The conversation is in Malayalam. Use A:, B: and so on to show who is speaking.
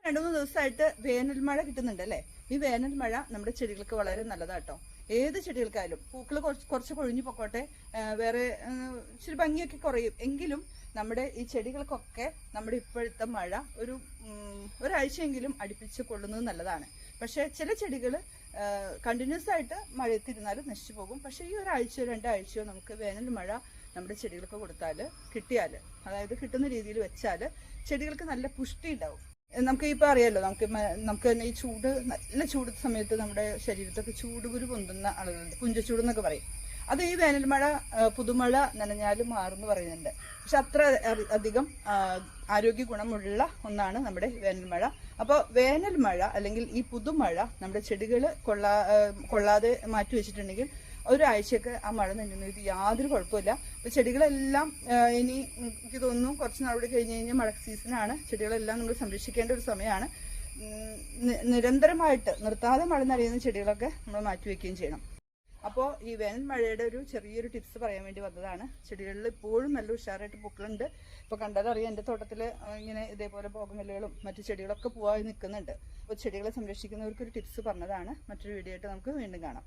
A: 2-3 ദിവസമായിട്ട് വേനൽ മഴ കിട്ടുന്നുണ്ട് അല്ലേ? ഈ വേനൽ മഴ നമ്മുടെ ചെടികൾക്ക് വളരെ നല്ലതാട്ടോ. ഏത് ചെടികൾക്കായാലും പൂക്കൾ കുറച്ച് കൊഴിഞ്ഞു പൊക്കോട്ടെ, വേറെ ഇച്ചിരി ഭംഗിയൊക്കെ കുറയും, എങ്കിലും നമ്മുടെ ഈ ചെടികൾക്കൊക്കെ നമ്മുടെ ഇപ്പോഴത്തെ മഴ ഒരാഴ്ചയെങ്കിലും അടുപ്പിച്ച് കൊള്ളുന്നത് നല്ലതാണ്. പക്ഷേ ചില ചെടികൾ കണ്ടിന്യൂസ് ആയിട്ട് മഴയത്തിരുന്നാലും നശിച്ചു പോകും. പക്ഷേ ഈ ഒരാഴ്ചയോ 2 ആഴ്ചയോ നമുക്ക് വേനൽ മഴ നമ്മുടെ ചെടികൾക്ക് കൊടുത്താൽ, അതായത് കിട്ടുന്ന രീതിയിൽ വെച്ചാൽ ചെടികൾക്ക് നല്ല പുഷ്ടി ഉണ്ടാവും. നമുക്ക് ഇപ്പോൾ അറിയാമല്ലോ, നമുക്ക് തന്നെ ഈ നല്ല ചൂട് സമയത്ത് നമ്മുടെ ശരീരത്തൊക്കെ ചൂടുകുരു പൊന്തുന്ന ആളുകളുണ്ട്, പുഞ്ചച്ചൂട് എന്നൊക്കെ പറയും. അത് ഈ വേനൽ മഴ പുതുമഴ നനഞ്ഞാലും മാറുമെന്ന് പറയുന്നുണ്ട്. പക്ഷെ അത്ര അധികം ആരോഗ്യ ഗുണമുള്ള ഒന്നാണ് നമ്മുടെ വേനൽ മഴ. അപ്പോൾ വേനൽ മഴ അല്ലെങ്കിൽ ഈ പുതുമഴ നമ്മുടെ ചെടികൾ കൊള്ളാതെ മാറ്റി വെച്ചിട്ടുണ്ടെങ്കിൽ ഒരാഴ്ചയൊക്കെ ആ മഴ നനഞ്ഞത് യാതൊരു കുഴപ്പമില്ല. അപ്പോൾ ചെടികളെല്ലാം ഇനി എനിക്ക് തോന്നുന്നു കുറച്ച് നാളുകൂടി കഴിഞ്ഞ് കഴിഞ്ഞാൽ മഴ സീസണാണ്. ചെടികളെല്ലാം നമ്മൾ സംരക്ഷിക്കേണ്ട ഒരു സമയമാണ്. നിരന്തരമായിട്ട് നിർത്താതെ മഴ നനയുന്ന ചെടികളൊക്കെ നമ്മൾ മാറ്റി വയ്ക്കുകയും ചെയ്യണം. അപ്പോൾ ഈ വേനൽ മഴയുടെ ചെറിയൊരു ടിപ്സ് പറയാൻ വേണ്ടി വന്നതാണ്. ചെടികളിൽ ഇപ്പോഴും നല്ല ഉഷാറായിട്ട് പൂക്കളുണ്ട്. ഇപ്പോൾ കണ്ടാലറിയാം, എൻ്റെ തോട്ടത്തിൽ ഇങ്ങനെ ഇതേപോലെ ബോഗൺവില്ലകളും മറ്റു ചെടികളൊക്കെ പൂവായി നിൽക്കുന്നുണ്ട്. അപ്പോൾ ചെടികളെ സംരക്ഷിക്കുന്നവർക്കൊരു ടിപ്സ് പറഞ്ഞതാണ്. മറ്റൊരു വീഡിയോ ആയിട്ട് നമുക്ക് വീണ്ടും കാണാം.